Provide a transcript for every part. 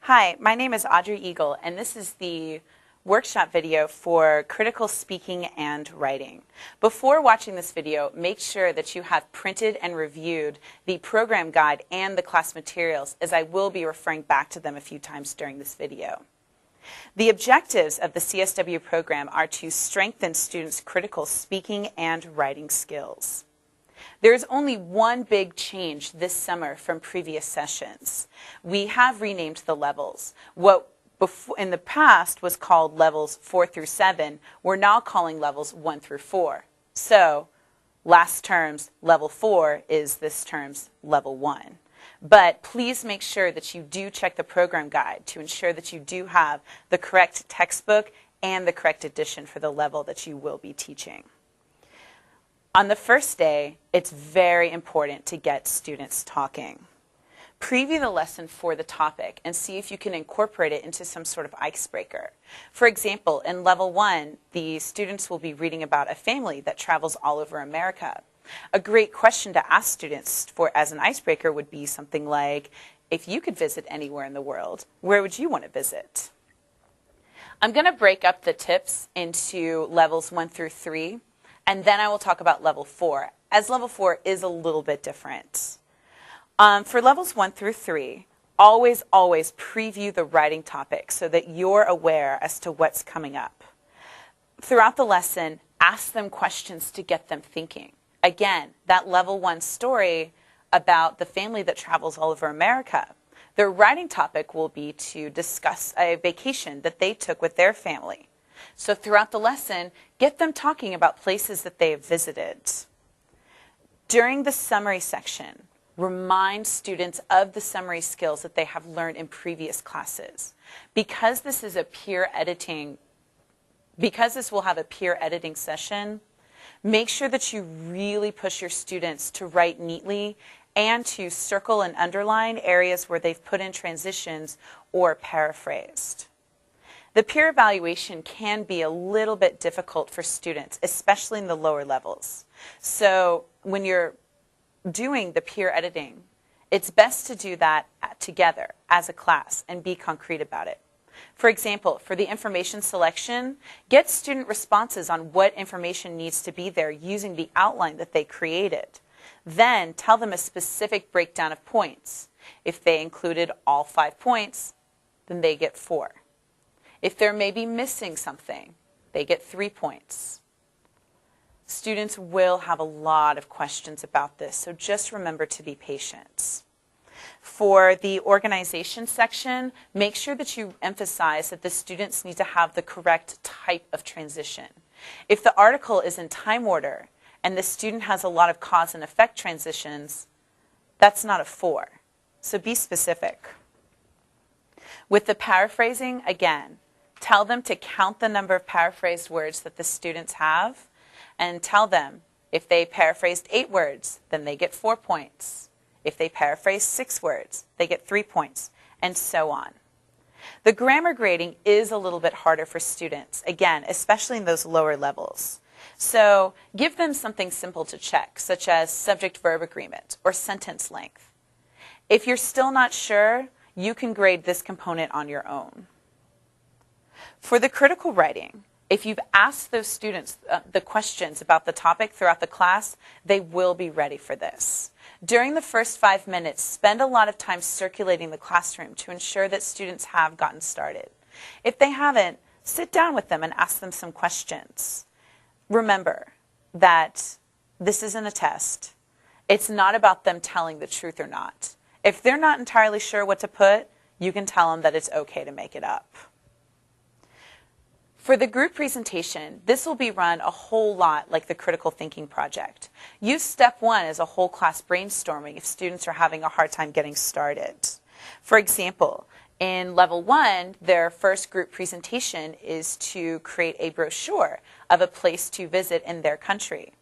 Hi, my name is Audrey Eagle, and this is the workshop video for critical speaking and writing. Before watching this video, make sure that you have printed and reviewed the program guide and the class materials, as I will be referring back to them a few times during this video. The objectives of the CSW program are to strengthen students' critical speaking and writing skills. There is only one big change this summer from previous sessions. We have renamed the levels. What in the past was called levels 4 through 7, we're now calling levels 1 through 4. So last term's level 4 is this term's level 1. But please make sure that you do check the program guide to ensure that you do have the correct textbook and the correct edition for the level that you will be teaching. On the first day, it's very important to get students talking. Preview the lesson for the topic and see if you can incorporate it into some sort of icebreaker. For example, in level 1, the students will be reading about a family that travels all over America. A great question to ask students as an icebreaker would be something like, if you could visit anywhere in the world, where would you want to visit? I'm going to break up the tips into levels 1 through 3. And then I will talk about level 4, as level 4 is a little bit different. For levels 1 through 3, always preview the writing topic so that you're aware as to what's coming up. Throughout the lesson, ask them questions to get them thinking. Again, that level 1 story about the family that travels all over America, their writing topic will be to discuss a vacation that they took with their family. So throughout the lesson, get them talking about places that they have visited. During the summary section, remind students of the summary skills that they have learned in previous classes. Because this will have a peer editing session, make sure that you really push your students to write neatly and to circle and underline areas where they've put in transitions or paraphrased. The peer evaluation can be a little bit difficult for students, especially in the lower levels. So when you're doing the peer editing, it's best to do that together as a class and be concrete about it. For example, for the information selection, get student responses on what information needs to be there using the outline that they created. Then tell them a specific breakdown of points. If they included all 5 points, then they get 4. If they're maybe missing something, they get 3 points. Students will have a lot of questions about this, so just remember to be patient. For the organization section, make sure that you emphasize that the students need to have the correct type of transition. If the article is in time order and the student has a lot of cause and effect transitions, that's not a 4. So be specific. With the paraphrasing, again, tell them to count the number of paraphrased words that the students have, and tell them if they paraphrased 8 words, then they get 4 points. If they paraphrased 6 words, they get 3 points, and so on. The grammar grading is a little bit harder for students, again, especially in those lower levels. So give them something simple to check, such as subject-verb agreement or sentence length. If you're still not sure, you can grade this component on your own. For the critical writing, if you've asked those students the questions about the topic throughout the class, they will be ready for this. During the first 5 minutes, spend a lot of time circulating the classroom to ensure that students have gotten started. If they haven't, sit down with them and ask them some questions. Remember that this isn't a test. It's not about them telling the truth or not. If they're not entirely sure what to put, you can tell them that it's okay to make it up. For the group presentation, this will be run a whole lot like the critical thinking project. Use step 1 as a whole class brainstorming if students are having a hard time getting started. For example, in level 1, their first group presentation is to create a brochure of a place to visit in their country.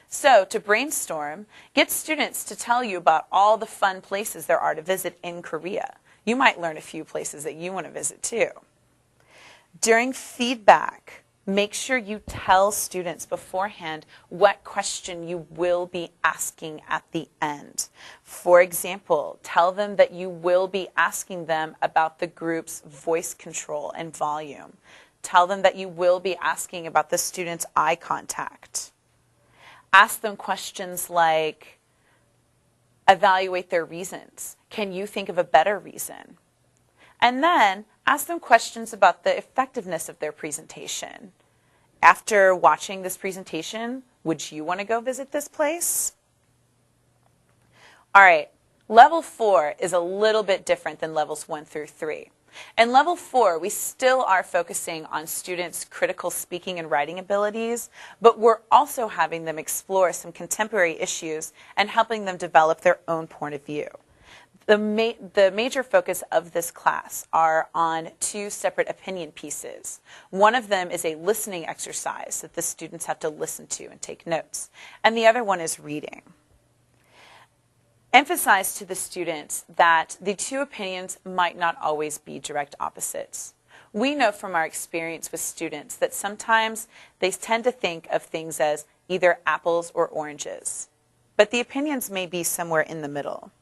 So to brainstorm, get students to tell you about all the fun places there are to visit in Korea. You might learn a few places that you want to visit too. During feedback, Make sure you tell students beforehand what question you will be asking at the end. For example, tell them that you will be asking them about the group's voice control and volume. Tell them that you will be asking about the student's eye contact. Ask them questions like, evaluate their reasons. Can you think of a better reason? And then ask them questions about the effectiveness of their presentation. After watching this presentation, would you want to go visit this place? All right, level 4 is a little bit different than levels 1 through 3. In level 4, we still are focusing on students' critical speaking and writing abilities, but we're also having them explore some contemporary issues and helping them develop their own point of view. The major focus of this class are on 2 separate opinion pieces. One of them is a listening exercise that the students have to listen to and take notes, and the other one is reading. Emphasize to the students that the 2 opinions might not always be direct opposites. We know from our experience with students that sometimes they tend to think of things as either apples or oranges, but the opinions may be somewhere in the middle.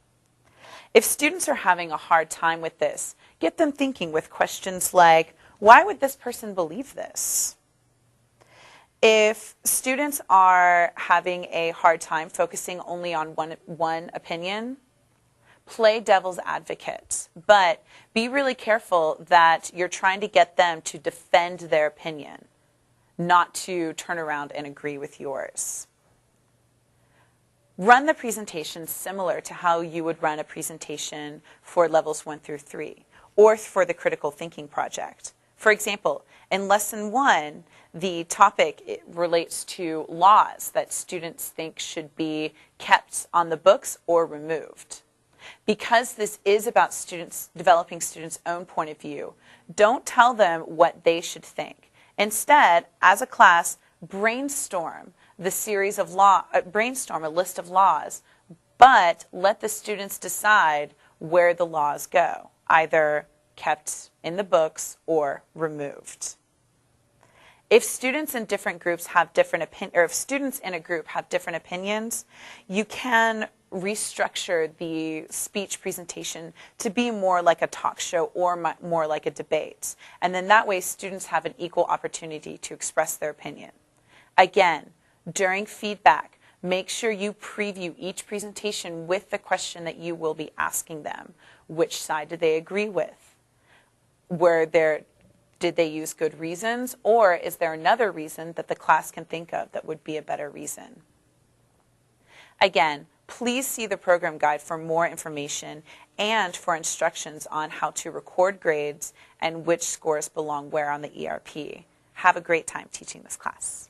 If students are having a hard time with this, get them thinking with questions like, why would this person believe this? If students are having a hard time focusing only on one opinion, play devil's advocate, but be really careful that you're trying to get them to defend their opinion, not to turn around and agree with yours. Run the presentation similar to how you would run a presentation for levels 1 through 3 or for the critical thinking project. For example, in lesson 1, the topic relates to laws that students think should be kept on the books or removed. Because this is about students developing students' own point of view, don't tell them what they should think. Instead, as a class, brainstorm brainstorm a list of laws, but let the students decide where the laws go, either kept in the books or removed. If students in different groups have different opinions, or if students in a group have different opinions, you can restructure the speech presentation to be more like a talk show or more like a debate. And then that way students have an equal opportunity to express their opinion. Again, during feedback, make sure you preview each presentation with the question that you will be asking them. Which side did they agree with? Did they use good reasons, or is there another reason that the class can think of that would be a better reason? Again, please see the program guide for more information and for instructions on how to record grades and which scores belong where on the ERP. Have a great time teaching this class.